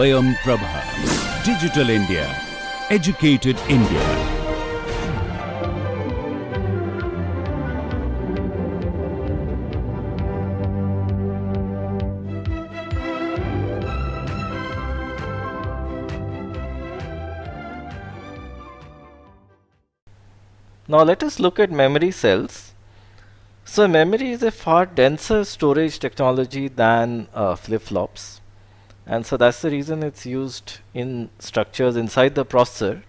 Swayam Prabha. Digital India. Educated India. Now let us look at memory cells. So memory is a far denser storage technology than flip-flops, and so that's the reason it's used in structures inside the processor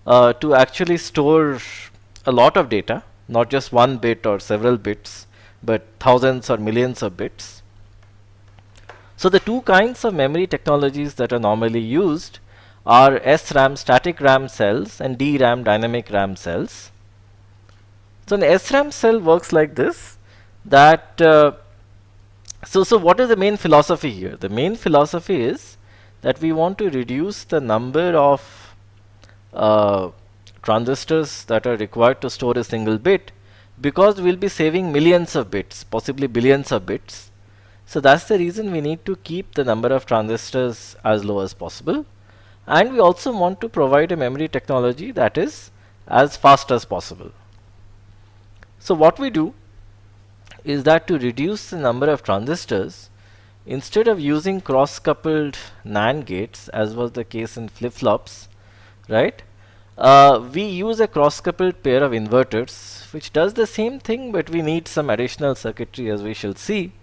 to actually store a lot of data, not just one bit or several bits, but thousands or millions of bits. So the two kinds of memory technologies that are normally used are SRAM static RAM cells and DRAM dynamic RAM cells. So an SRAM cell works like this, that so what is the main philosophy here? The main philosophy is that we want to reduce the number of transistors that are required to store a single bit, because we'll be saving millions of bits, possibly billions of bits. So that's the reason we need to keep the number of transistors as low as possible, and we also want to provide a memory technology that is as fast as possible. So what we do is that to reduce the number of transistors, instead of using cross-coupled NAND gates, as was the case in flip-flops, right? We use a cross-coupled pair of inverters, which does the same thing, but we need some additional circuitry, as we shall see.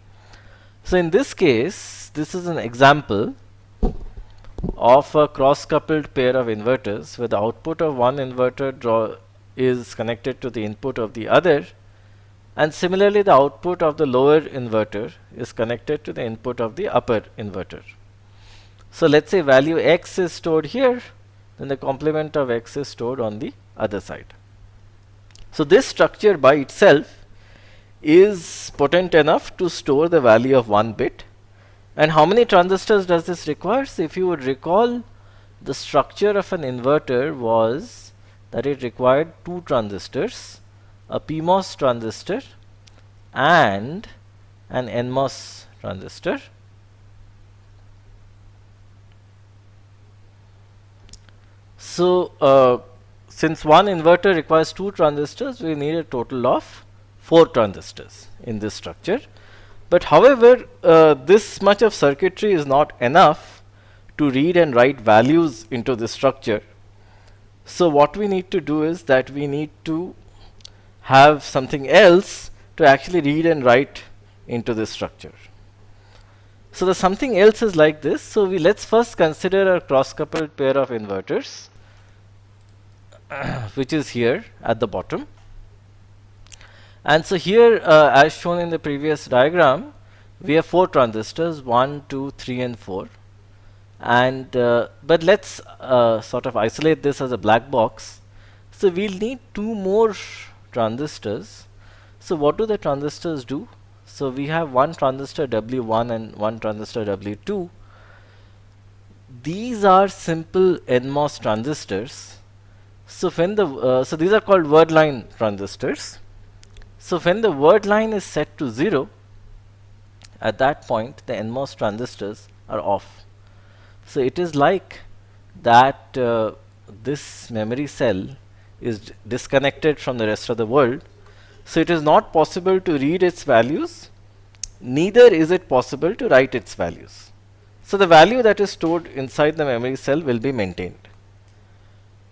So in this case, this is an example of a cross-coupled pair of inverters, where the output of one inverter is connected to the input of the other, and similarly the output of the lower inverter is connected to the input of the upper inverter. So let's say value X is stored here, then the complement of X is stored on the other side. So this structure by itself is potent enough to store the value of one bit. And how many transistors does this require? So if you would recall, the structure of an inverter was that it required two transistors, a PMOS transistor and an NMOS transistor. So since one inverter requires two transistors, we need a total of 4 transistors in this structure. But however, this much of circuitry is not enough to read and write values into this structure. So what we need to do is that we need to have something else to actually read and write into this structure. So the something else is like this. So let's first consider a cross-coupled pair of inverters, which is here at the bottom. And so here, as shown in the previous diagram, we have 4 transistors, 1, 2, 3 and 4. And but let's sort of isolate this as a black box. So we'll need 2 more transistors. So what do the transistors do? So we have one transistor W1 and one transistor W2. These are simple NMOS transistors. So when the so these are called word line transistors. So when the word line is set to 0, at that point the NMOS transistors are off. So it is like that this memory cell is disconnected from the rest of the world. So it is not possible to read its values, neither is it possible to write its values. So the value that is stored inside the memory cell will be maintained.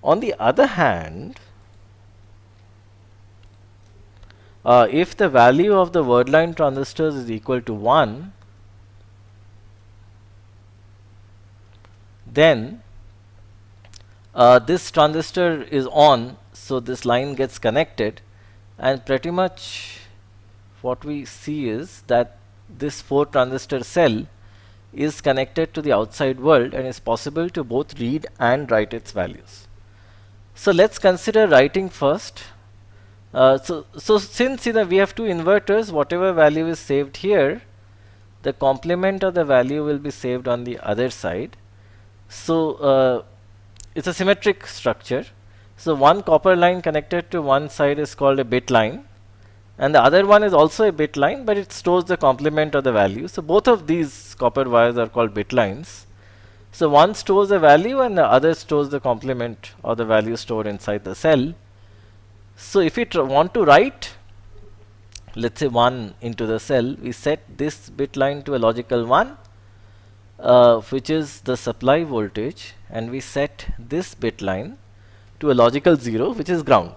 On the other hand, if the value of the word line transistors is equal to 1, then this transistor is on, so this line gets connected, and pretty much what we see is that this 4 transistor cell is connected to the outside world and is possible to both read and write its values. So let's consider writing first. So since we have 2 inverters, whatever value is saved here, the complement of the value will be saved on the other side. So it's a symmetric structure. So one copper line connected to one side is called a bit line, and the other one is also a bit line, but it stores the complement of the value. So both of these copper wires are called bit lines. So one stores a value and the other stores the complement or the value stored inside the cell. So if we want to write, let's say 1 into the cell, we set this bit line to a logical 1, which is the supply voltage, and we set this bit line to a logical 0, which is ground.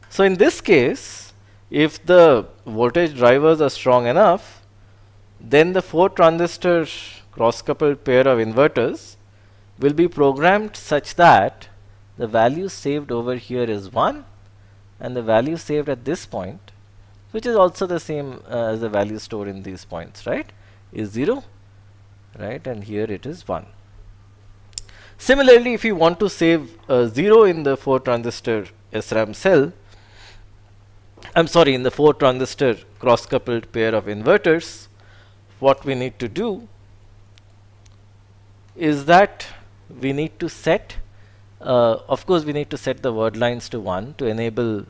So in this case, if the voltage drivers are strong enough, then the 4 transistor cross coupled pair of inverters will be programmed such that the value saved over here is 1 and the value saved at this point, which is also the same as the value stored in these points, right, is 0, right, and here it is 1. Similarly, if you want to save 0 in the 4 transistor SRAM cell, in the 4 transistor cross coupled pair of inverters, what we need to do is that we need to set, of course we need to set the word lines to 1 to enable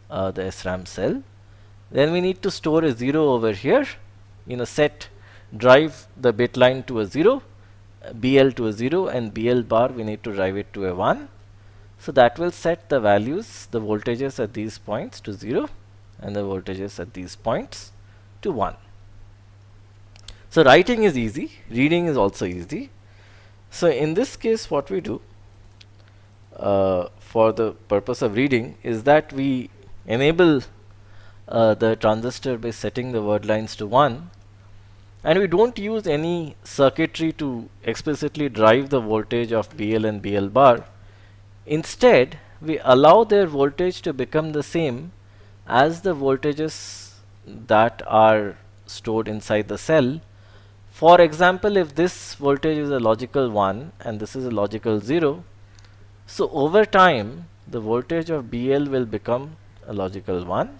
the SRAM cell. Then we need to store a 0 over here, set drive the bit line to a 0, BL to a 0, and BL bar we need to drive it to a 1. So that will set the values, the voltages at these points to 0 and the voltages at these points to 1. So writing is easy, reading is also easy. So in this case what we do for the purpose of reading is that we enable the transistor by setting the word lines to 1, and we don't use any circuitry to explicitly drive the voltage of BL and BL bar. Instead, we allow their voltage to become the same as the voltages that are stored inside the cell. For example, if this voltage is a logical 1 and this is a logical 0, so over time the voltage of BL will become a logical 1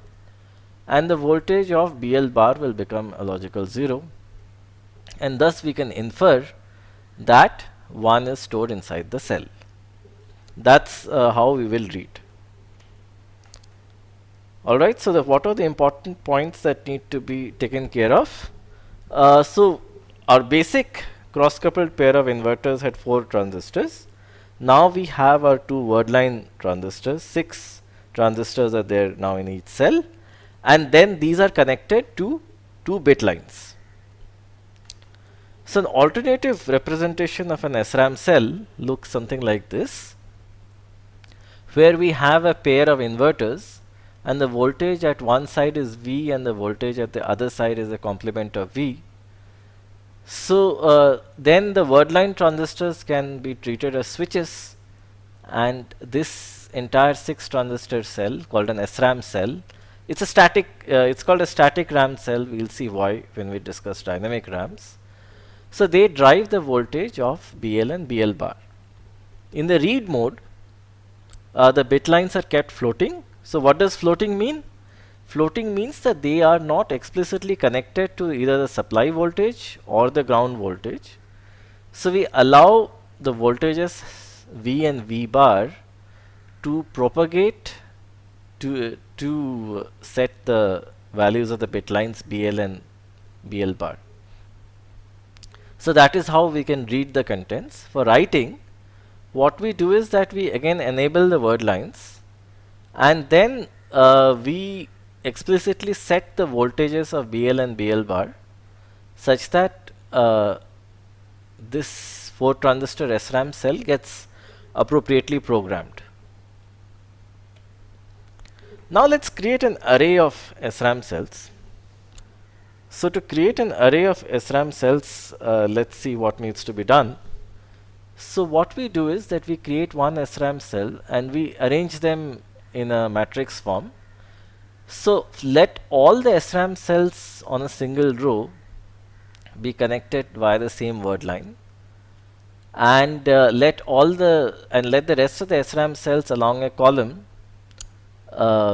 and the voltage of BL bar will become a logical 0, and thus we can infer that 1 is stored inside the cell. That's how we will read. Alright, so what are the important points that need to be taken care of? So our basic cross coupled pair of inverters had 4 transistors. Now we have our 2 word line transistors. 6 transistors are there now in each cell, and then these are connected to 2 bit lines. So an alternative representation of an SRAM cell looks something like this, where we have a pair of inverters and the voltage at one side is V and the voltage at the other side is a complement of V. So then the word line transistors can be treated as switches, and this entire 6 transistor cell called an SRAM cell, it's a static, it's called a static RAM cell. We'll see why when we discuss dynamic RAMs. So they drive the voltage of BL and BL bar. In the read mode, the bit lines are kept floating. So what does floating mean? Floating means that they are not explicitly connected to either the supply voltage or the ground voltage. So we allow the voltages V and V bar to propagate to set the values of the bit lines BL and BL bar. So that is how we can read the contents. For writing, what we do is that we again enable the word lines, and then we explicitly set the voltages of BL and BL bar such that this 4 transistor SRAM cell gets appropriately programmed. Now let's create an array of SRAM cells. So to create an array of SRAM cells, let's see what needs to be done. So what we do is that we create one SRAM cell and we arrange them in a matrix form. So let all the SRAM cells on a single row be connected via the same word line, and let the rest of the SRAM cells along a column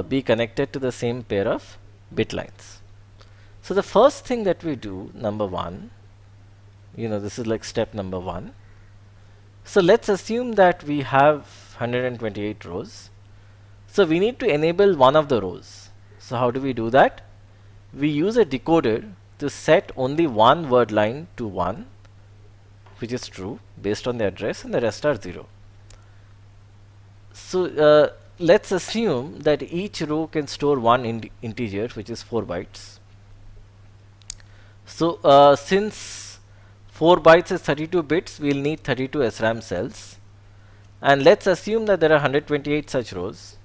be connected to the same pair of bit lines. So the first thing that we do, number 1, this is like step number 1. So let's assume that we have 128 rows. So we need to enable one of the rows. So how do we do that? We use a decoder to set only one word line to 1, which is true based on the address, and the rest are 0. So let's assume that each row can store one integer, which is 4 bytes. So since 4 bytes is 32 bits, we'll need 32 SRAM cells. And let's assume that there are 128 such rows.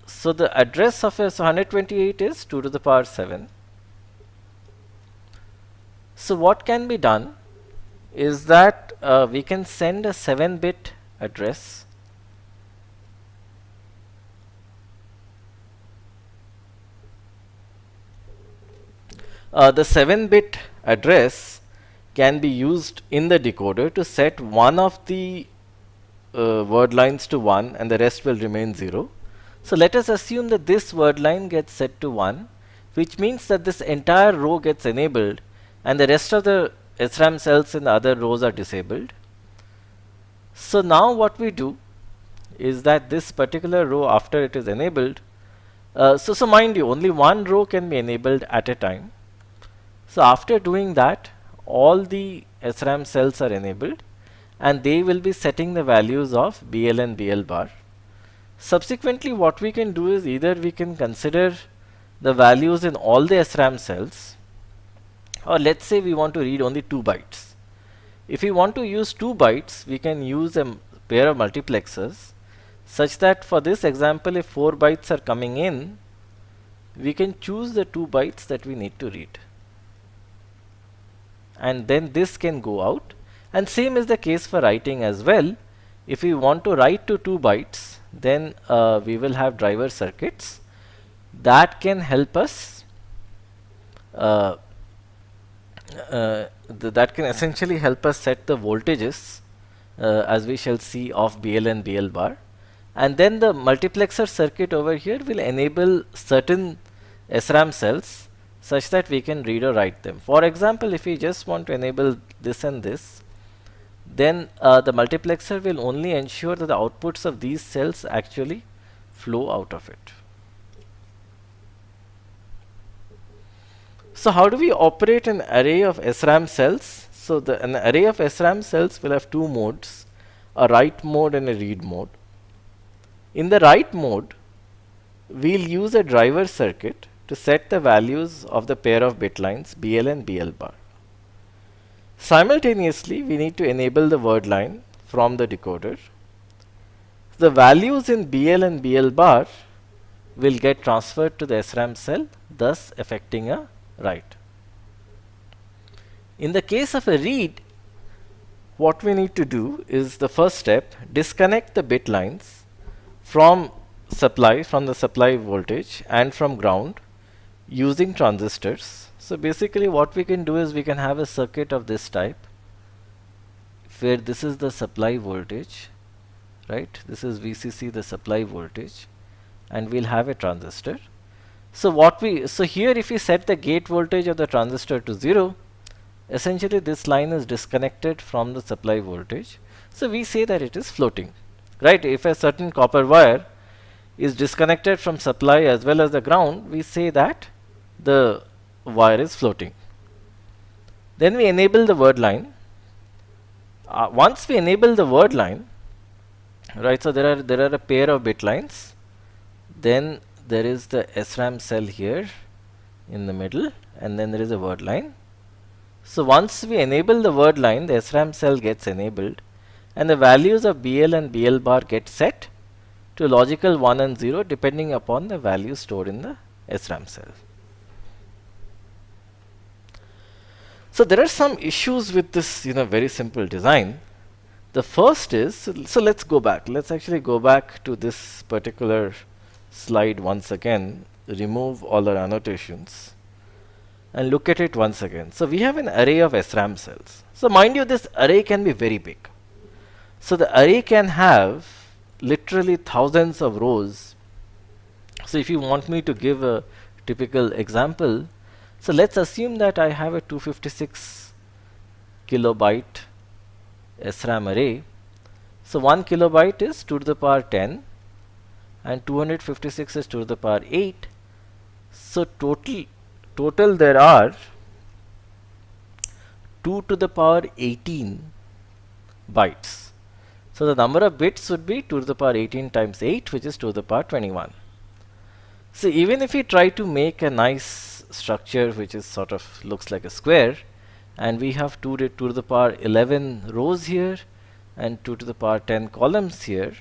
So the address of a 128 is 2 to the power 7. So what can be done is that we can send a 7-bit address the 7-bit address can be used in the decoder to set one of the word lines to 1 and the rest will remain 0. So let us assume that this word line gets set to 1, which means that this entire row gets enabled and the rest of the SRAM cells in the other rows are disabled. So now what we do is that this particular row, after it is enabled, so mind you, only one row can be enabled at a time. So after doing that, all the SRAM cells are enabled and they will be setting the values of BL and BL bar. Subsequently, what we can do is either we can consider the values in all the SRAM cells, or let's say we want to read only 2 bytes. If we want to use 2 bytes, we can use a pair of multiplexers such that for this example, if 4 bytes are coming in, we can choose the 2 bytes that we need to read. And then this can go out. And same is the case for writing as well. If we want to write to 2 bytes, then we will have driver circuits that can help us that can essentially help us set the voltages as we shall see of BL and BL bar. And then the multiplexer circuit over here will enable certain SRAM cells such that we can read or write them. For example, if we just want to enable this and this, then the multiplexer will only ensure that the outputs of these cells actually flow out of it. So how do we operate an array of SRAM cells? So an array of SRAM cells will have two modes, a write mode and a read mode. In the write mode, we'll use a driver circuit to set the values of the pair of bit lines BL and BL bar. Simultaneously, we need to enable the word line from the decoder. The values in BL and BL bar will get transferred to the SRAM cell, thus affecting a write. In the case of a read, what we need to do is the first step, disconnect the bit lines from the supply voltage and from ground using transistors. So basically what we can do is we can have a circuit of this type where this is the supply voltage, right? This is VCC, the supply voltage, and we'll have a transistor. So here if we set the gate voltage of the transistor to 0, essentially this line is disconnected from the supply voltage. So we say that it is floating, right? If a certain copper wire is disconnected from supply as well as the ground, we say that the wire is floating. Then we enable the word line. Once we enable the word line, right, so there are a pair of bit lines. Then there is the SRAM cell here in the middle, and then there is a word line. So once we enable the word line, the SRAM cell gets enabled, and the values of BL and BL bar get set to logical 1 and 0 depending upon the value stored in the SRAM cell. So there are some issues with this, very simple design. The first is, so let's go back. Let's actually go back to this particular slide once again, remove all our annotations, and look at it once again. So we have an array of SRAM cells. So mind you, this array can be very big. So the array can have literally thousands of rows. So if you want me to give a typical example, so let's assume that I have a 256 kilobyte SRAM array. So 1 kilobyte is 2 to the power 10 and 256 is 2 to the power 8. So total there are 2 to the power 18 bytes. So the number of bits would be 2 to the power 18 times 8, which is 2 to the power 21. So even if we try to make a nice structure which is sort of looks like a square, and we have 2 to the power 11 rows here and 2 to the power 10 columns here,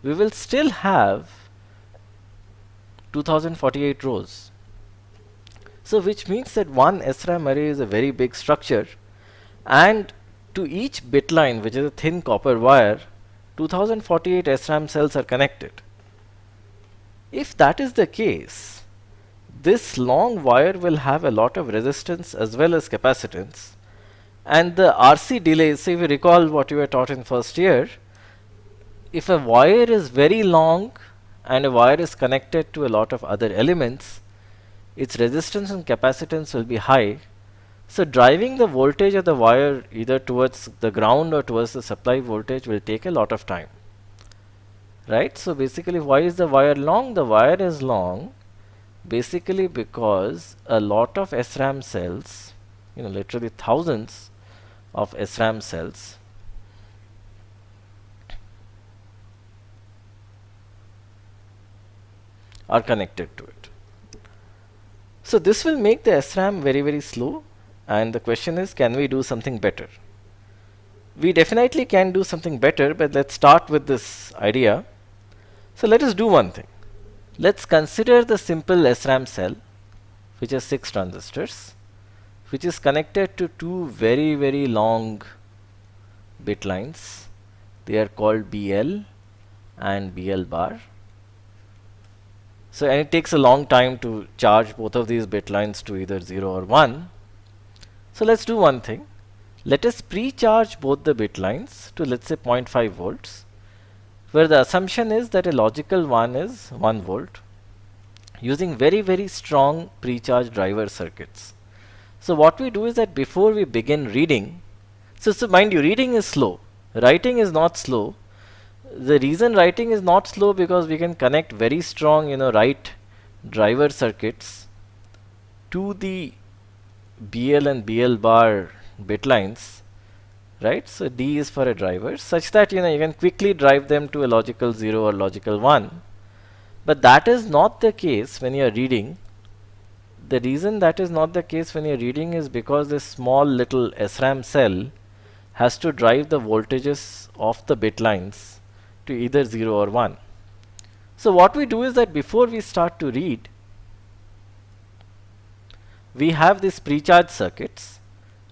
we will still have 2048 rows. So which means that one SRAM array is a very big structure, and to each bit line, which is a thin copper wire, 2048 SRAM cells are connected. If that is the case, this long wire will have a lot of resistance as well as capacitance, and the RC delays, so if you recall what you were taught in first year, if a wire is very long and a wire is connected to a lot of other elements, its resistance and capacitance will be high. So driving the voltage of the wire either towards the ground or towards the supply voltage will take a lot of time. Right? So basically, why is the wire long? The wire is long basically because a lot of SRAM cells, literally thousands of SRAM cells are connected to it. So this will make the SRAM very, very slow, and the question is, can we do something better? We definitely can do something better, but let's start with this idea. So let us do one thing. Let's consider the simple SRAM cell, which has 6 transistors, which is connected to 2 very, very long bit lines. They are called BL and BL bar. So and it takes a long time to charge both of these bit lines to either 0 or 1. So let's do one thing. Let us pre-charge both the bit lines to, let's say, 0.5 volts, where the assumption is that a logical 1 is 1 volt, using very, very strong pre-charge driver circuits. So what we do is that before we begin reading, so mind you, reading is slow, writing is not slow. The reason writing is not slow because we can connect very strong, write driver circuits to the BL and BL bar bit lines, right? So D is for a driver, such that you can quickly drive them to a logical 0 or logical 1. But that is not the case when you are reading. The reason that is not the case when you are reading is because this small little SRAM cell has to drive the voltages of the bit lines to either 0 or 1. So what we do is that before we start to read, we have these pre-charge circuits,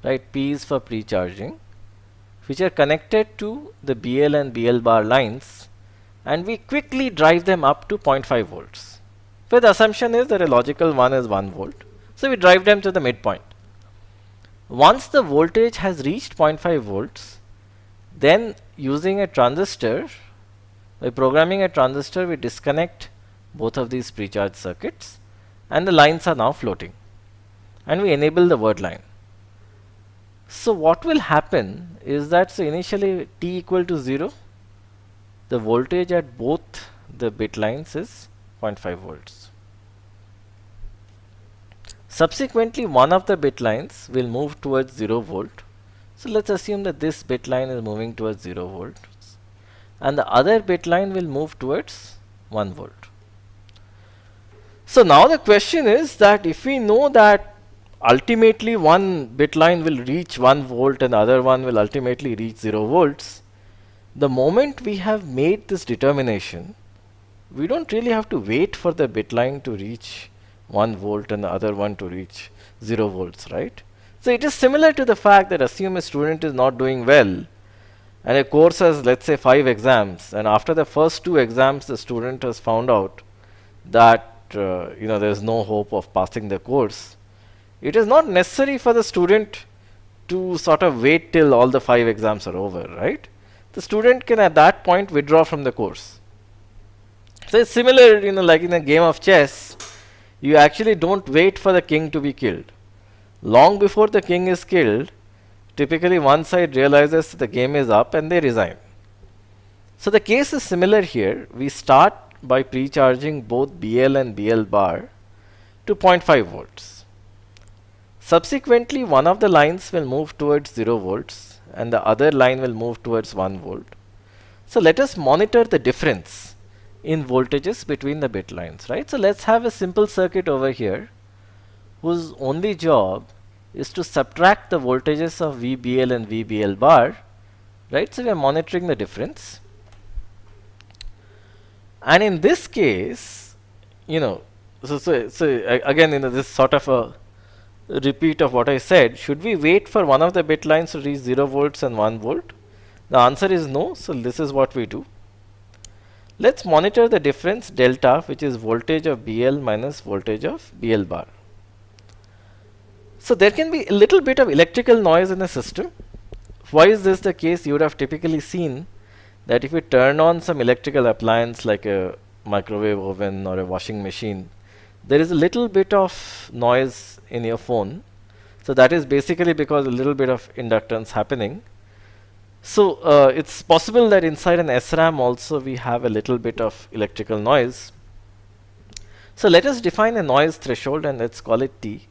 right? P is for pre-charging, which are connected to the BL and BL bar lines, and we quickly drive them up to 0.5 volts. So the assumption is that a logical 1 is 1 volt. So we drive them to the midpoint. Once the voltage has reached 0.5 volts, then using a transistor, by programming a transistor, we disconnect both of these pre-charge circuits, and the lines are now floating, and we enable the word line. So what will happen is that, so initially t equal to 0, the voltage at both the bit lines is 0.5 volts. Subsequently, one of the bit lines will move towards 0 volt. So let's assume that this bit line is moving towards 0 volts, and the other bit line will move towards 1 volt. So now the question is that if we know that ultimately one bit line will reach 1 volt and the other one will ultimately reach 0 volts, the moment we have made this determination, we don't really have to wait for the bit line to reach 1 volt and the other one to reach 0 volts, right? So it is similar to the fact that assume a student is not doing well and a course has, let's say, 5 exams, and after the first 2 exams the student has found out that there is no hope of passing the course. It is not necessary for the student to sort of wait till all the 5 exams are over, right? The student can at that point withdraw from the course. So it's similar, like in a game of chess, you actually don't wait for the king to be killed. Long before the king is killed, typically one side realizes the game is up and they resign. So the case is similar here. We start by pre-charging both BL and BL bar to 0.5 volts. Subsequently, one of the lines will move towards 0 volts and the other line will move towards 1 volt. So let us monitor the difference in voltages between the bit lines, right? So let's have a simple circuit over here whose only job is to subtract the voltages of VBL and VBL bar, right? So we are monitoring the difference. And in this case, you know, again, you know, this sort of a repeat of what I said. Should we wait for one of the bit lines to reach 0 volts and 1 volt? The answer is no. So this is what we do. Let's monitor the difference delta, which is voltage of BL minus voltage of BL bar. So there can be a little bit of electrical noise in the system. Why is this the case? You would have typically seen that if you turn on some electrical appliance like a microwave oven or a washing machine, there is a little bit of noise in your phone. So that is basically because a little bit of inductance happening. So it's possible that inside an SRAM also we have a little bit of electrical noise. So let us define a noise threshold and let's call it T.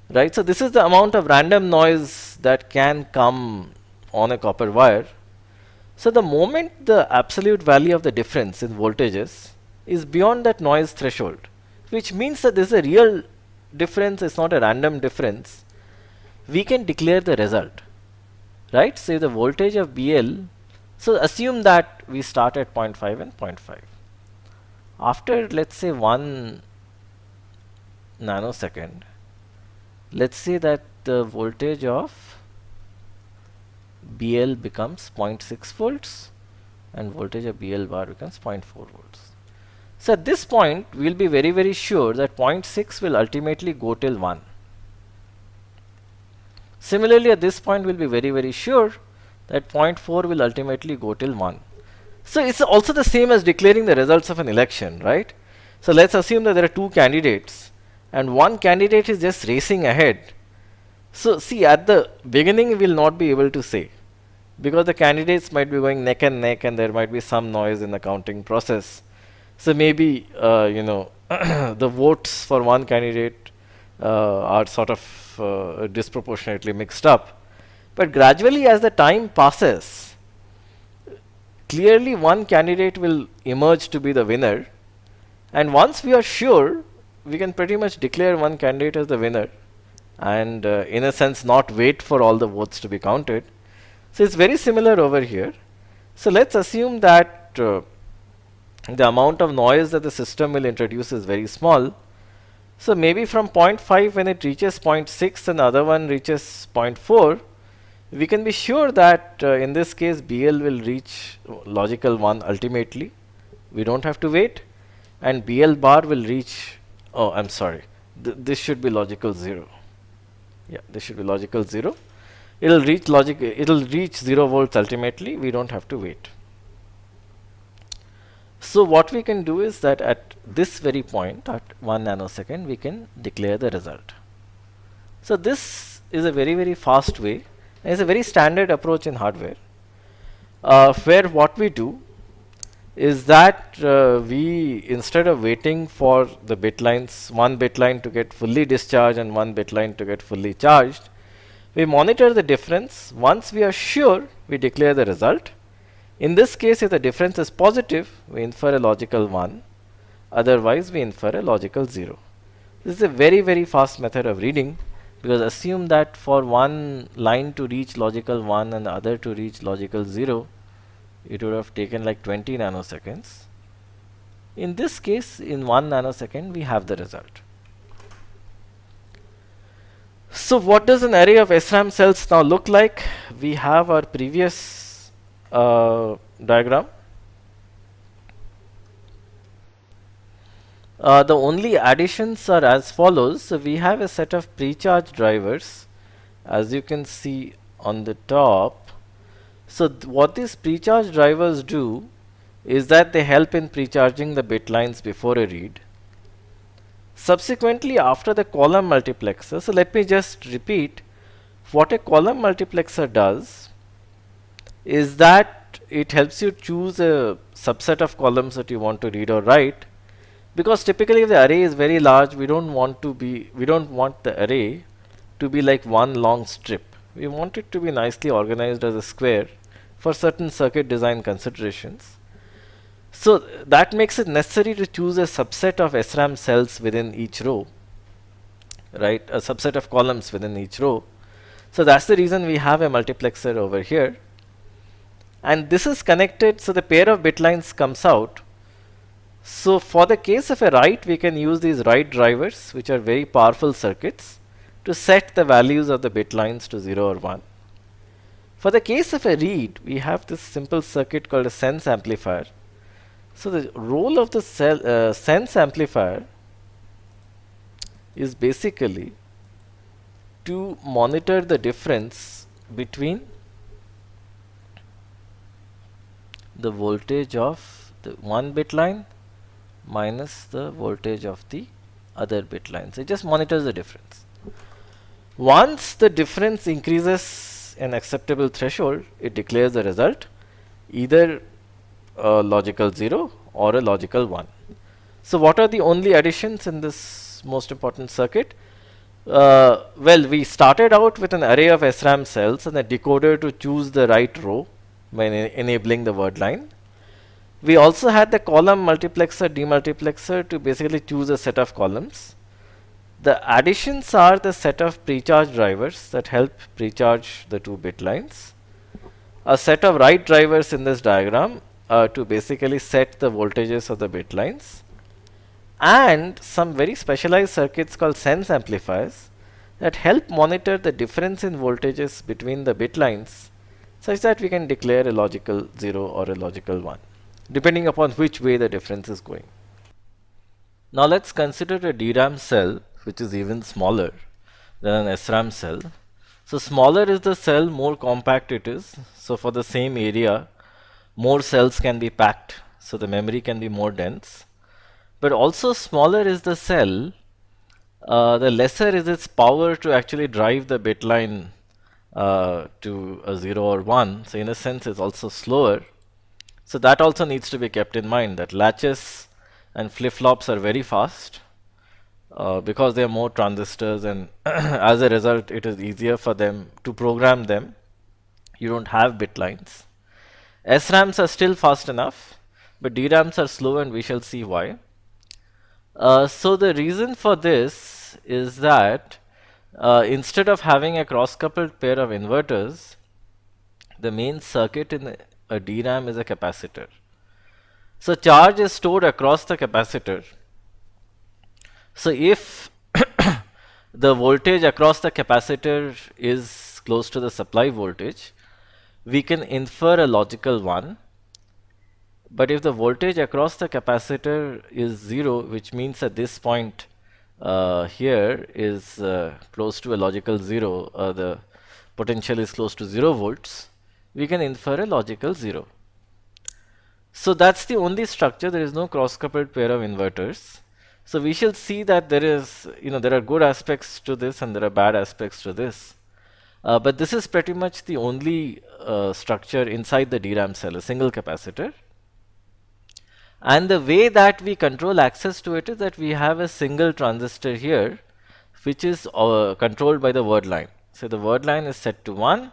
Right, so this is the amount of random noise that can come on a copper wire. So the moment the absolute value of the difference in voltages is beyond that noise threshold, which means that this is a real difference, it's not a random difference, we can declare the result. Right, so the voltage of BL, so assume that we start at 0.5 and 0.5. After, let's say, 1 nanosecond, let's say that the voltage of BL becomes 0.6 volts and voltage of BL bar becomes 0.4 volts. So at this point, we'll be very, very sure that 0.6 will ultimately go till 1. Similarly, at this point, we'll be very, very sure that 0.4 will ultimately go till 1. So it's also the same as declaring the results of an election, right? So let's assume that there are two candidates and one candidate is just racing ahead. So see, at the beginning, we'll not be able to say, because the candidates might be going neck and neck and there might be some noise in the counting process. So maybe, you know, the votes for one candidate are sort of disproportionately mixed up. But gradually, as the time passes, clearly one candidate will emerge to be the winner. And once we are sure, we can pretty much declare one candidate as the winner and in a sense not wait for all the votes to be counted. So it's very similar over here. So let's assume that the amount of noise that the system will introduce is very small. So maybe from 0.5 when it reaches 0.6 and the other one reaches 0.4, we can be sure that in this case BL will reach logical 1 ultimately. We don't have to wait. And BL bar will reach, oh, I'm sorry, this should be logical 0. Yeah, this should be logical 0. It'll reach 0 volts ultimately. We don't have to wait. So what we can do is that at this very point, at 1 nanosecond, we can declare the result. So this is a very, very fast way. And it's a very standard approach in hardware, where what we do is that we, instead of waiting for the bit lines, one bit line to get fully discharged and one bit line to get fully charged, we monitor the difference. Once we are sure, we declare the result. In this case, if the difference is positive, we infer a logical 1. Otherwise, we infer a logical 0. This is a very, very fast method of reading, because assume that for one line to reach logical 1 and the other to reach logical 0, it would have taken like 20 nanoseconds. In this case, in 1 nanosecond, we have the result. So what does an array of SRAM cells now look like? We have our previous diagram. The only additions are as follows. So we have a set of pre-charge drivers, as you can see on the top. So what these pre-charge drivers do is that they help in pre-charging the bit lines before a read. Subsequently, after the column multiplexer, so let me just repeat, what a column multiplexer does is that it helps you choose a subset of columns that you want to read or write. Because typically if the array is very large, we don't want the array to be like one long strip. We want it to be nicely organized as a square for certain circuit design considerations. So that makes it necessary to choose a subset of SRAM cells within each row, right? A subset of columns within each row. So that's the reason we have a multiplexer over here. And this is connected, so the pair of bit lines comes out. So for the case of a write, we can use these write drivers, which are very powerful circuits, to set the values of the bit lines to 0 or 1. For the case of a read, we have this simple circuit called a sense amplifier. So the role of the sense amplifier is basically to monitor the difference between the voltage of the one bit line minus the voltage of the other bit line. So it just monitors the difference. Once the difference increases an acceptable threshold, it declares the result, either a logical 0 or a logical 1. So what are the only additions in this most important circuit? Well, we started out with an array of SRAM cells and a decoder to choose the right row by enabling the word line. We also had the column multiplexer, demultiplexer to basically choose a set of columns. The additions are the set of precharge drivers that help precharge the two bit lines. A set of write drivers in this diagram to basically set the voltages of the bit lines. And some very specialized circuits called sense amplifiers that help monitor the difference in voltages between the bit lines such that we can declare a logical 0 or a logical 1, depending upon which way the difference is going. Now let's consider a DRAM cell which is even smaller than an SRAM cell. So smaller is the cell, more compact it is. So for the same area, more cells can be packed, so the memory can be more dense. But also smaller is the cell, the lesser is its power to actually drive the bit line to a 0 or 1. So in a sense it's also slower. So that also needs to be kept in mind, that latches and flip-flops are very fast because there are more transistors, and as a result it is easier for them to program them. You don't have bit lines. SRAMs are still fast enough, but DRAMs are slow, and we shall see why. So the reason for this is that instead of having a cross-coupled pair of inverters, the main circuit in a DRAM is a capacitor. So charge is stored across the capacitor. So if the voltage across the capacitor is close to the supply voltage, we can infer a logical 1. But if the voltage across the capacitor is 0, which means at this point here is close to a logical 0, the potential is close to 0 volts, we can infer a logical 0. So that's the only structure. There is no cross-coupled pair of inverters. So we shall see that there is, there are good aspects to this and there are bad aspects to this. But this is pretty much the only structure inside the DRAM cell, a single capacitor. And the way that we control access to it is that we have a single transistor here, which is controlled by the word line. So the word line is set to 1.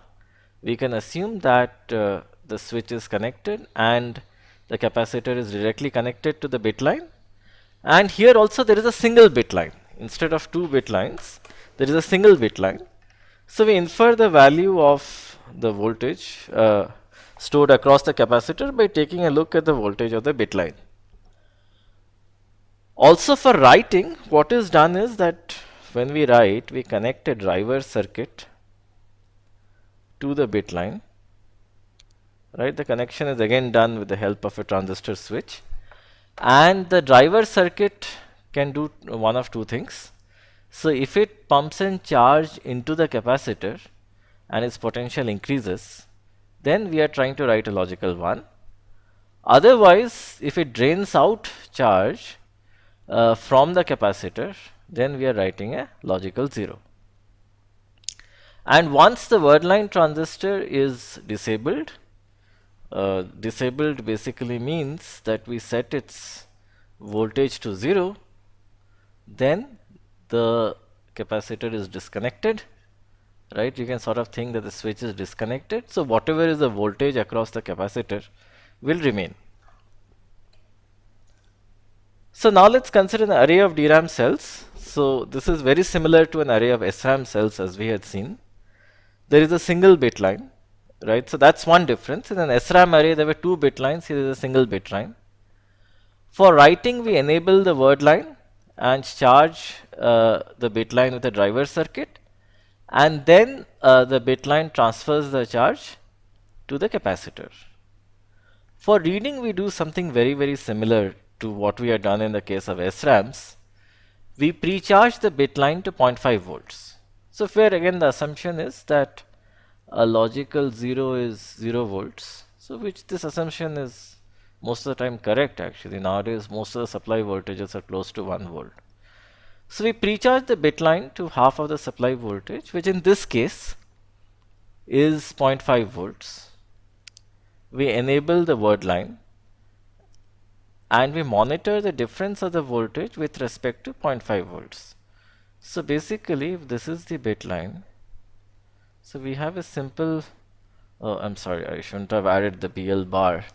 We can assume that the switch is connected and the capacitor is directly connected to the bit line. And here also there is a single bit line. Instead of two bit lines, there is a single bit line. So we infer the value of the voltage stored across the capacitor by taking a look at the voltage of the bit line. Also for writing, what is done is that when we write, we connect a driver circuit to the bit line. Right, the connection is again done with the help of a transistor switch. And the driver circuit can do one of two things. So if it pumps in charge into the capacitor and its potential increases, then we are trying to write a logical 1. Otherwise, if it drains out charge from the capacitor, then we are writing a logical 0. And once the word line transistor is disabled, disabled basically means that we set its voltage to 0, then the capacitor is disconnected, right? You can sort of think that the switch is disconnected. So whatever is the voltage across the capacitor will remain. So now let's consider an array of DRAM cells. So this is very similar to an array of SRAM cells as we had seen. There is a single bit line, right? So that's one difference. In an SRAM array, there were 2 bit lines. Here is a single bit line. For writing, we enable the word line and charge the bit line with a driver circuit, and then the bit line transfers the charge to the capacitor. For reading, we do something very similar to what we had done in the case of SRAMs. We pre-charge the bit line to 0.5 volts. So here again the assumption is that a logical 0 is 0 volts. So which this assumption is most of the time correct actually. Nowadays most of the supply voltages are close to 1 volt. So we pre-charge the bit line to half of the supply voltage, which in this case is 0.5 volts. We enable the word line and we monitor the difference of the voltage with respect to 0.5 volts. So basically, if this is the bit line, so we have a simple, oh, I'm sorry, I shouldn't have added the BL bar.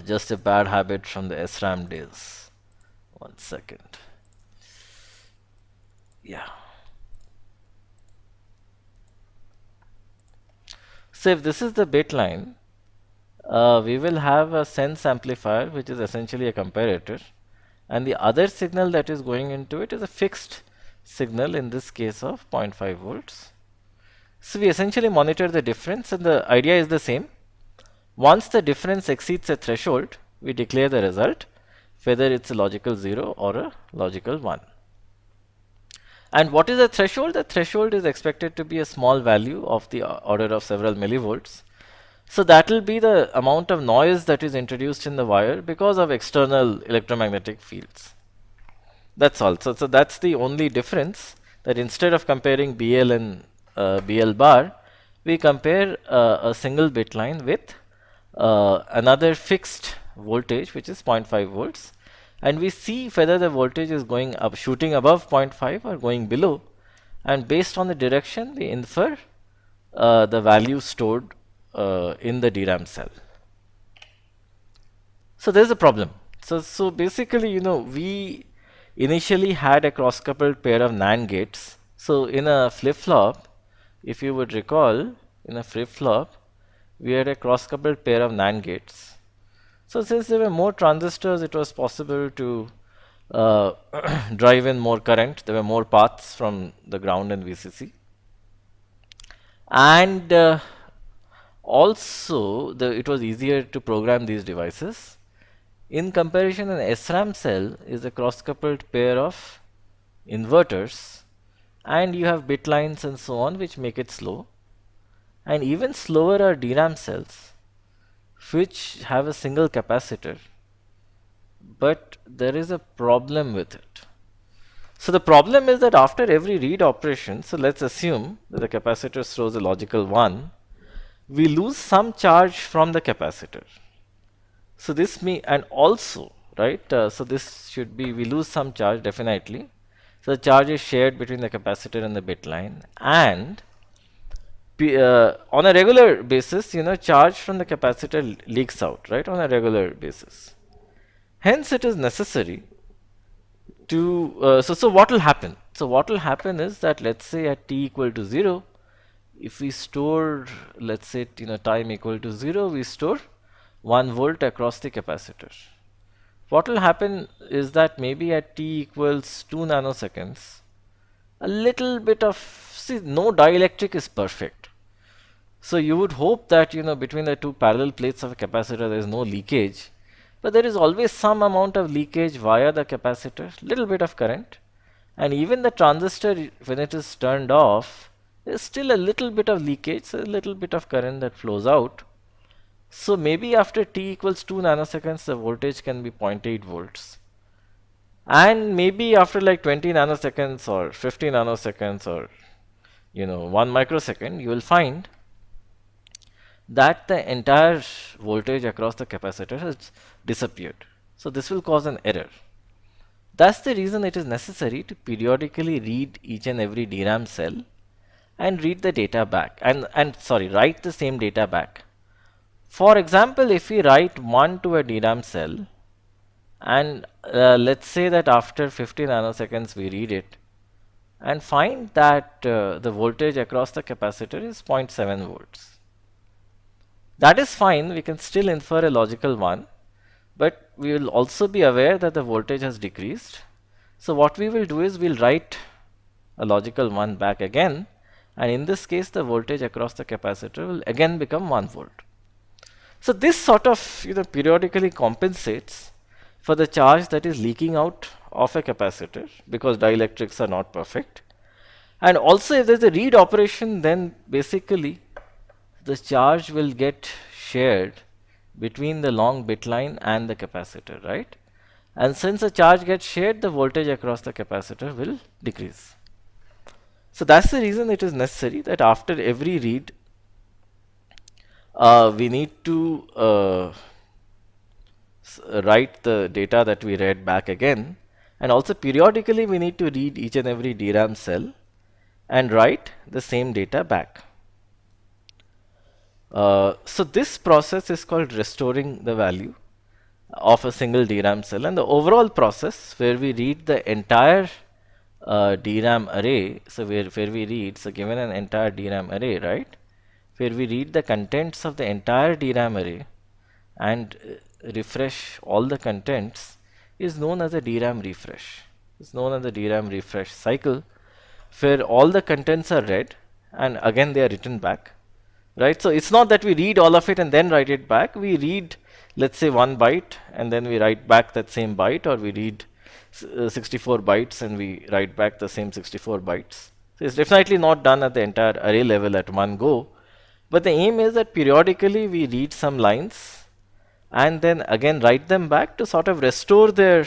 Just a bad habit from the SRAM days. 1 second. Yeah. So if this is the bit line, we will have a sense amplifier, which is essentially a comparator, and the other signal that is going into it is a fixed signal, in this case of 0.5 volts. So we essentially monitor the difference, and the idea is the same. Once the difference exceeds a threshold, we declare the result, whether it's a logical 0 or a logical 1. And what is the threshold? The threshold is expected to be a small value of the order of several millivolts. So that will be the amount of noise that is introduced in the wire because of external electromagnetic fields. That's all. So that's the only difference, that instead of comparing BL and BL bar, we compare a single bit line with another fixed voltage, which is 0.5 volts, and we see whether the voltage is going up, shooting above 0.5 or going below, and based on the direction we infer the value stored in the DRAM cell. So there's a problem. So basically, we initially had a cross-coupled pair of NAND gates. So in a flip-flop, if you would recall, in a flip-flop, we had a cross-coupled pair of NAND gates. So since there were more transistors, it was possible to drive in more current. There were more paths from the ground and VCC. And also, it was easier to program these devices. In comparison, an SRAM cell is a cross-coupled pair of inverters, and you have bit lines and so on, which make it slow. And even slower are DRAM cells, which have a single capacitor. But there is a problem with it. So the problem is that after every read operation, so let's assume that the capacitor throws a logical 1, we lose some charge from the capacitor. So this means, and also, right, so this should be, we lose some charge definitely. So the charge is shared between the capacitor and the bit line, and on a regular basis, charge from the capacitor leaks out, right, on a regular basis. Hence, it is necessary to, so what will happen? So what will happen is that, let's say at t equal to 0, if we store, let's say, time equal to 0, we store 1 volt across the capacitor. What will happen is that maybe at t equals 2 nanoseconds, a little bit of, see, no dielectric is perfect. So you would hope that, between the two parallel plates of a capacitor, there is no leakage. But there is always some amount of leakage via the capacitor, little bit of current. And even the transistor, when it is turned off, there is still a little bit of leakage, so a little bit of current that flows out. So maybe after t equals 2 nanoseconds, the voltage can be 0.8 volts. And maybe after like 20 nanoseconds or 50 nanoseconds or 1 microsecond, you will find that the entire voltage across the capacitor has disappeared. So this will cause an error. That's the reason it is necessary to periodically read each and every DRAM cell and read the data back write the same data back. For example, if we write 1 to a DRAM cell and let's say that after 50 nanoseconds we read it and find that the voltage across the capacitor is 0.7 volts. That is fine, we can still infer a logical 1, but we will also be aware that the voltage has decreased. So what we will do is we'll write a logical 1 back again, and in this case the voltage across the capacitor will again become 1 volt. So this sort of periodically compensates for the charge that is leaking out of a capacitor, because dielectrics are not perfect. And also if there is a read operation, then basically the charge will get shared between the long bit line and the capacitor, right? And since the charge gets shared, the voltage across the capacitor will decrease. So that's the reason it is necessary that after every read, we need to write the data that we read back again, and also periodically we need to read each and every DRAM cell and write the same data back. So this process is called restoring the value of a single DRAM cell, and the overall process where we read the entire DRAM array, so where we read, so given an entire DRAM array, right, where we read the contents of the entire DRAM array and refresh all the contents, is known as a DRAM refresh. It's known as the DRAM refresh cycle, where all the contents are read and again they are written back, right? So it's not that we read all of it and then write it back. We read, let's say, 1 byte and then we write back that same byte, or we read 64 bytes and we write back the same 64 bytes. So it's definitely not done at the entire array level at one go, but the aim is that periodically we read some lines and then again write them back to sort of restore their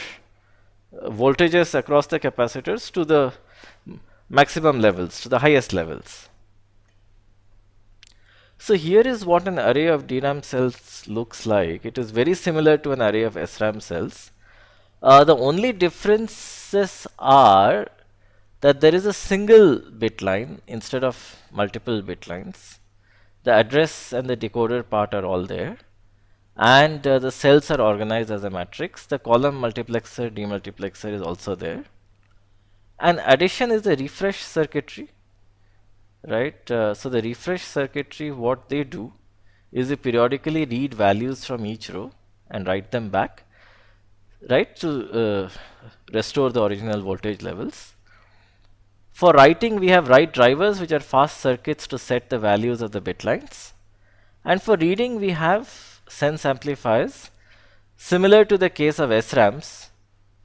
voltages across the capacitors to the maximum levels, to the highest levels. So here is what an array of DRAM cells looks like. It is very similar to an array of SRAM cells. The only differences are that there is a single bit line instead of multiple bit lines. The address and the decoder part are all there, and the cells are organized as a matrix. The column multiplexer, demultiplexer is also there. And addition is the refresh circuitry, right? So the refresh circuitry, what they do is they periodically read values from each row and write them back, right, to restore the original voltage levels. For writing, we have write drivers, which are fast circuits to set the values of the bit lines. And for reading, we have sense amplifiers, similar to the case of SRAMs,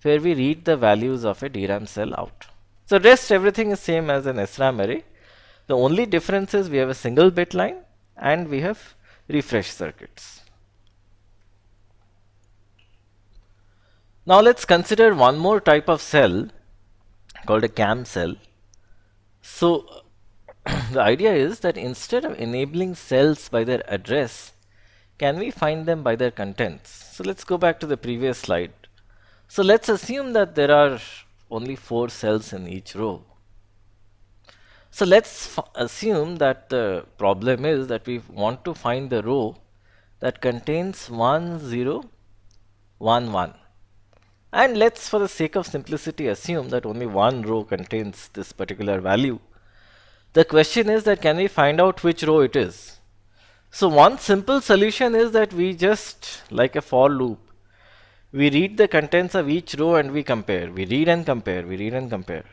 where we read the values of a DRAM cell out. So rest everything is same as an SRAM array. The only difference is we have a single bit line and we have refresh circuits. Now let's consider one more type of cell called a CAM cell. So the idea is that instead of enabling cells by their address, can we find them by their contents? So let's go back to the previous slide. So let's assume that there are only 4 cells in each row. So let's assume that the problem is that we want to find the row that contains 1, 0, 1, 1. And let's, for the sake of simplicity, assume that only one row contains this particular value. The question is that can we find out which row it is? So one simple solution is that we just, like a for loop, we read the contents of each row and we compare. We read and compare, we read and compare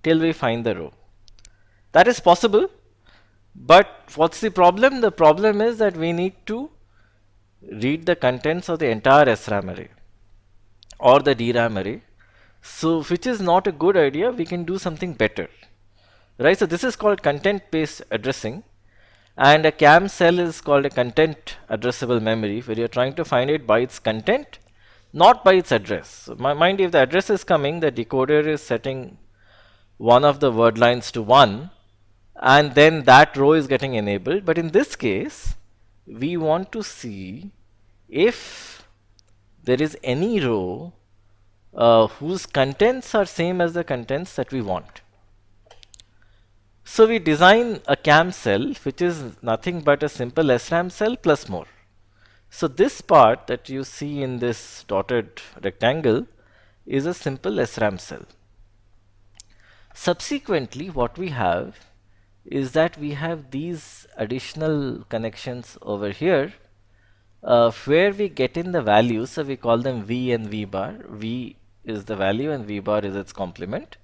till we find the row. That is possible, but what's the problem? The problem is that we need to read the contents of the entire SRAM array or the DRAM array. So which is not a good idea. We can do something better, right? So this is called content-based addressing, and a CAM cell is called a content addressable memory, where you're trying to find it by its content, not by its address. So mind, if the address is coming, the decoder is setting one of the word lines to 1, and then that row is getting enabled. But in this case, we want to see if there is any row whose contents are same as the contents that we want. So we design a CAM cell which is nothing but a simple SRAM cell plus more. So this part that you see in this dotted rectangle is a simple SRAM cell. Subsequently, what we have is that we have these additional connections over here where we get in the values. So we call them V and V bar. V is the value and V bar is its complement.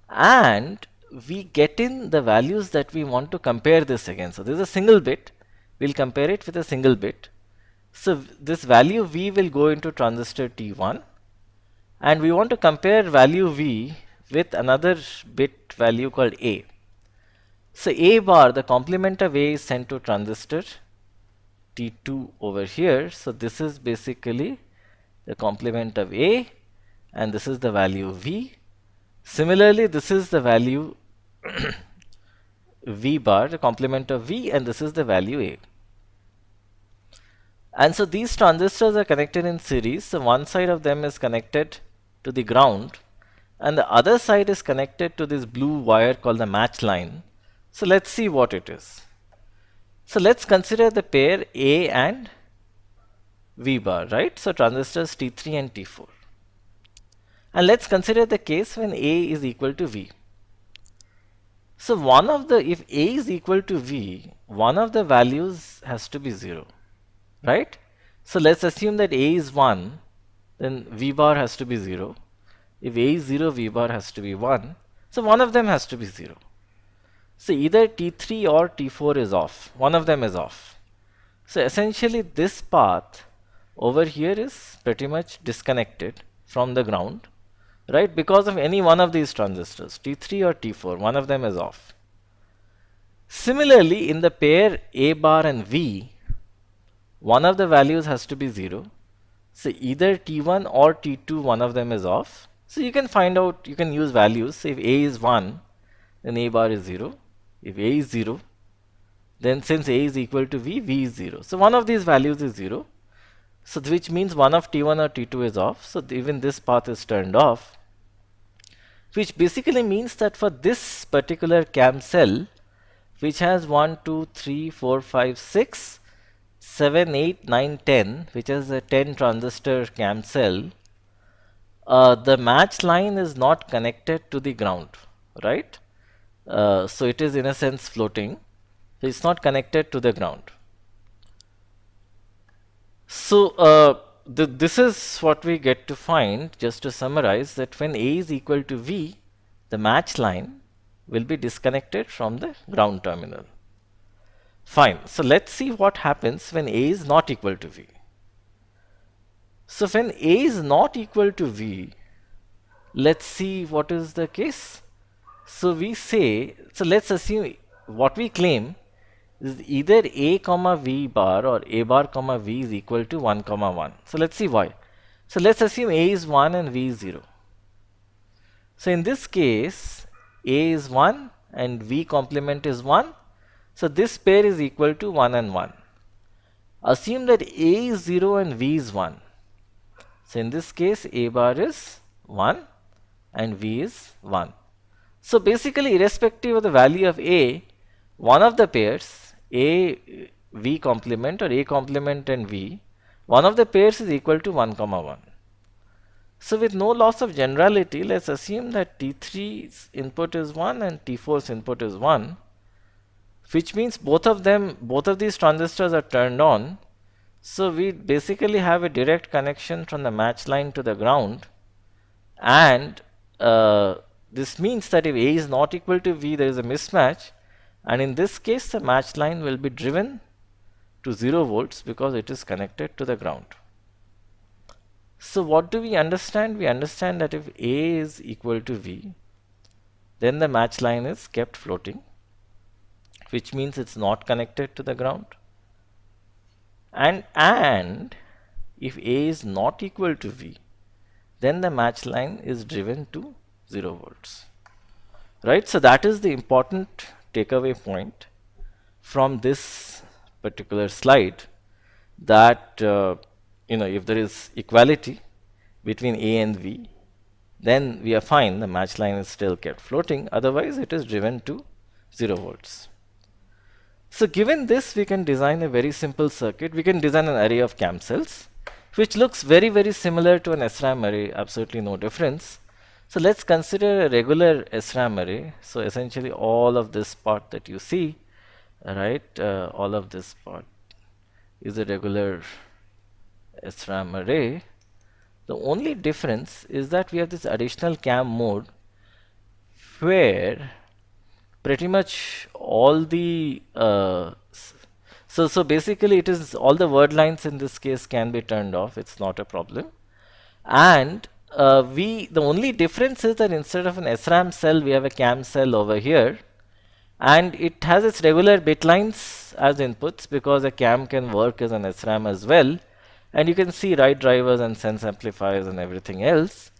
And we get in the values that we want to compare this against. So this is a single bit. We'll compare it with a single bit. So this value V will go into transistor T1, and we want to compare value V with another bit value called A. So A bar, the complement of A, is sent to transistor T2 over here. So this is basically the complement of A, and this is the value V. Similarly, this is the value V bar, the complement of V, and this is the value A. And so these transistors are connected in series. So one side of them is connected to the ground, and the other side is connected to this blue wire called the match line. So let's see what it is. So let's consider the pair A and V bar, right? So transistors T3 and T4. And let's consider the case when A is equal to V. So if A is equal to V, one of the values has to be 0, right? So let's assume that A is 1, then V bar has to be 0. If A is 0, V bar has to be 1. So one of them has to be 0. So either T3 or T4 is off. One of them is off. So essentially this path over here is pretty much disconnected from the ground, right? Because of any one of these transistors, T3 or T4, one of them is off. Similarly, in the pair A bar and V, one of the values has to be 0. So either T1 or T2, one of them is off. So you can find out, you can use values. So if A is 1, then A bar is 0. If A is 0, then since A is equal to V, V is 0. So one of these values is 0. So which means one of T1 or T2 is off. So even this path is turned off, which basically means that for this particular CAM cell, which has 1, 2, 3, 4, 5, 6, 7, 8, 9, 10, which is a 10 transistor CAM cell, the match line is not connected to the ground, right? So it is in a sense floating. So it's not connected to the ground. So this is what we get to find, just to summarize, that when A is equal to V, the match line will be disconnected from the ground terminal. Fine. So let's see what happens when A is not equal to V. So when A is not equal to V, let's see what is the case. So we say, so let's assume what we claim is either A comma V bar or A bar comma V is equal to 1 comma 1. So let's see why. So let's assume A is 1 and V is 0. So in this case, A is 1 and V complement is 1. So this pair is equal to 1 and 1. Assume that A is 0 and V is 1. So in this case, A bar is 1 and V is 1. So basically, irrespective of the value of A, one of the pairs, A, V complement or A complement and V, one of the pairs is equal to 1 comma 1. So with no loss of generality, let's assume that T3's input is 1 and T4's input is 1, which means both of these transistors are turned on. So we basically have a direct connection from the match line to the ground, and this means that if A is not equal to V, there is a mismatch, and in this case the match line will be driven to 0 volts because it is connected to the ground. So what do we understand? We understand that if A is equal to V, then the match line is kept floating, which means it's not connected to the ground. And if A is not equal to V, then the match line is driven to 0 volts, right? So that is the important takeaway point from this particular slide, that if there is equality between A and V, then we are fine, the match line is still kept floating, otherwise it is driven to 0 volts. So given this, we can design a very simple circuit. We can design an array of cam cells, which looks very, very similar to an SRAM array, absolutely no difference. So let's consider a regular SRAM array. So essentially all of this part that you see, right, all of this part is a regular SRAM array. The only difference is that we have this additional cam mode where pretty much all the so basically it is all the word lines in this case can be turned off. It's not a problem. And the only difference is that instead of an SRAM cell, we have a cam cell over here, and it has its regular bit lines as inputs because a cam can work as an SRAM as well. And you can see write drivers and sense amplifiers and everything else.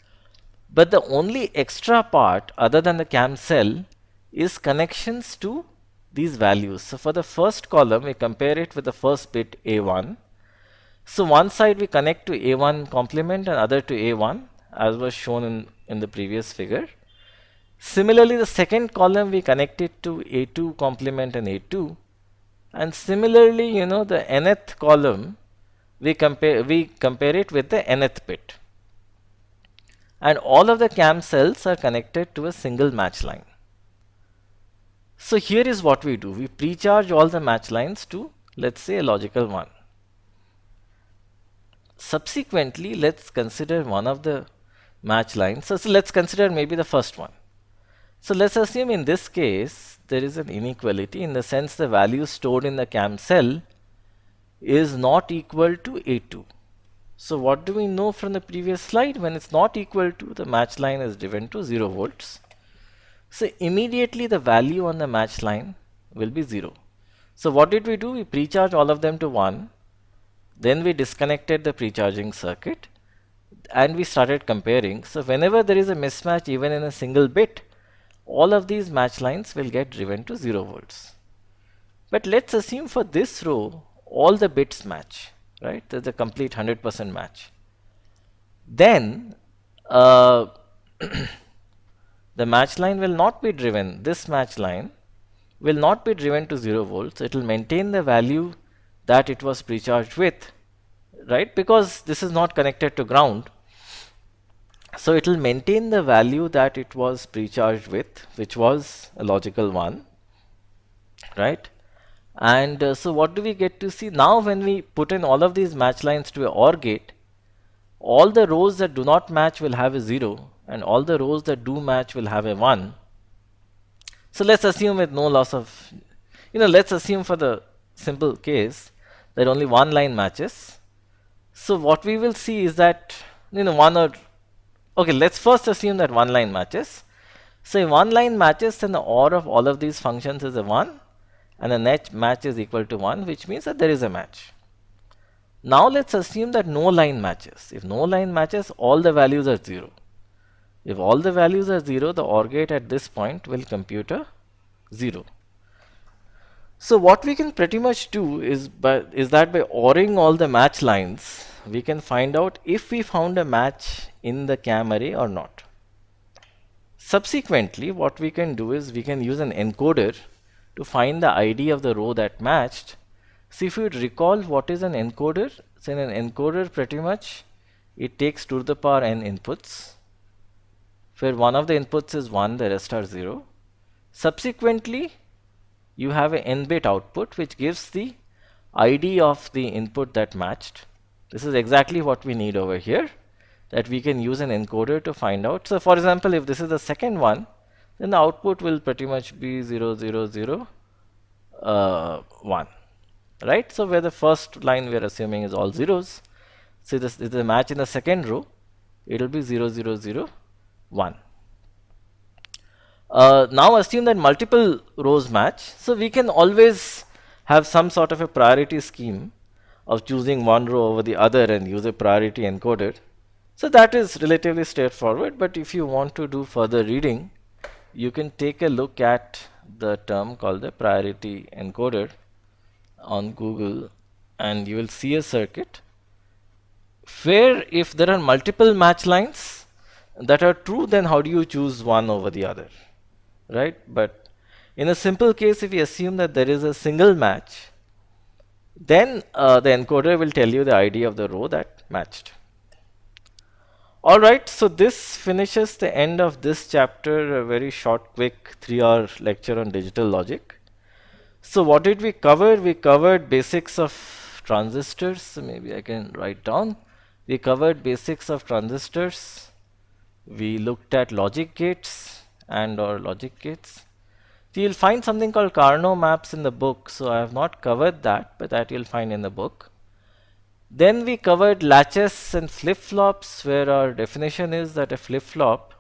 But the only extra part other than the cam cell is connections to these values. So for the first column, we compare it with the first bit A1. So one side we connect to A1 complement and other to A1, as was shown in the previous figure. Similarly, the second column we connect it to A2 complement and A2. And similarly, the nth column we compare it with the nth bit. And all of the cam cells are connected to a single match line. So here is what we do. We pre-charge all the match lines to, let's say, a logical 1. Subsequently, let's consider one of the match lines. So let's consider maybe the first one. So let's assume in this case, there is an inequality in the sense the value stored in the cam cell is not equal to A2. So what do we know from the previous slide? When it's not equal to, the match line is driven to 0 volts. So immediately the value on the match line will be 0. So what did we do? We pre-charge all of them to 1. Then we disconnected the pre-charging circuit and we started comparing. So whenever there is a mismatch even in a single bit, all of these match lines will get driven to 0 volts. But let's assume for this row, all the bits match, right? There's a complete 100% match. Then the match line will not be driven, this match line will not be driven to 0 volts. It will maintain the value that it was pre-charged with, right? Because this is not connected to ground. So it will maintain the value that it was pre-charged with, which was a logical 1, right? And so what do we get to see? Now when we put in all of these match lines to a OR gate, all the rows that do not match will have a 0 and all the rows that do match will have a 1. So let's assume with no loss of, let's assume for the simple case that only one line matches. So what we will see is that, okay, let's first assume that one line matches. So if one line matches, then the OR of all of these functions is a 1 and the net match is equal to 1, which means that there is a match. Now let's assume that no line matches. If no line matches, all the values are 0. If all the values are 0, the OR gate at this point will compute a 0. So what we can pretty much do is that by ORing all the match lines, we can find out if we found a match in the cam array or not. Subsequently, what we can do is we can use an encoder to find the ID of the row that matched. So if you would recall what is an encoder, so in an encoder pretty much it takes 2 to the power n inputs, where one of the inputs is 1, the rest are 0. Subsequently, you have an n-bit output which gives the ID of the input that matched. This is exactly what we need over here, that we can use an encoder to find out. So for example, if this is the second one, then the output will pretty much be 0, 0, 0, 1. Right? So where the first line we are assuming is all zeros. So this is a match in the second row. It will be 0, 0, 0, 1. Now assume that multiple rows match. So we can always have some sort of a priority scheme of choosing one row over the other and use a priority encoder. So that is relatively straightforward, but if you want to do further reading, you can take a look at the term called the priority encoder on Google and you will see a circuit where if there are multiple match lines that are true, then how do you choose one over the other, right? But in a simple case, if we assume that there is a single match, then the encoder will tell you the ID of the row that matched. Alright, so this finishes the end of this chapter, a very short, quick 3-hour lecture on digital logic. So what did we cover? We covered basics of transistors. So maybe I can write down. We covered basics of transistors. We looked at logic gates and or logic gates. So you'll find something called Carnot maps in the book. So I have not covered that, but that you'll find in the book. Then we covered latches and flip-flops, where our definition is that a flip-flop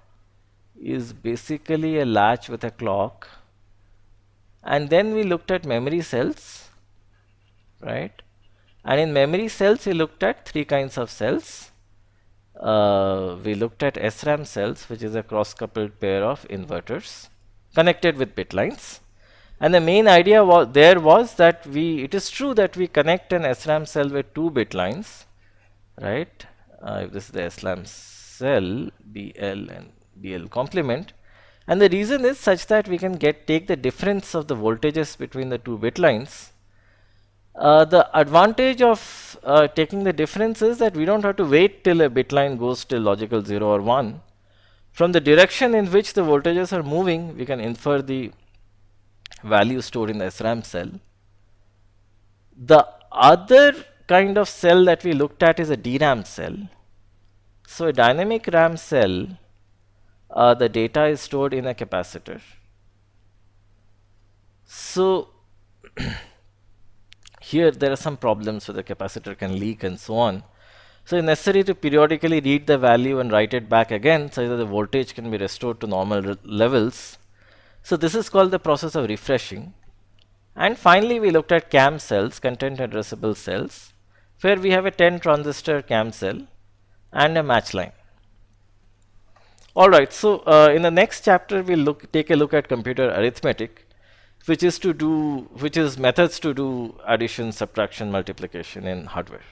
is basically a latch with a clock. And then we looked at memory cells, right? And in memory cells, we looked at 3 kinds of cells. We looked at SRAM cells, which is a cross-coupled pair of inverters connected with bit lines. And the main idea was that it is true that we connect an SRAM cell with 2 bit lines, right? If this is the SRAM cell, BL and BL complement. And the reason is such that we can take the difference of the voltages between the 2 bit lines. The advantage of taking the difference is that we don't have to wait till a bit line goes till logical 0 or 1. From the direction in which the voltages are moving, we can infer the value stored in the SRAM cell. The other kind of cell that we looked at is a DRAM cell. So a dynamic RAM cell, the data is stored in a capacitor. So here there are some problems, so the capacitor can leak and so on. So it's necessary to periodically read the value and write it back again so that the voltage can be restored to normal levels. So this is called the process of refreshing. And finally, we looked at CAM cells, content addressable cells, where we have a 10 transistor CAM cell and a match line. Alright, so in the next chapter, we'll take a look at computer arithmetic, which is methods to do addition, subtraction, multiplication in hardware.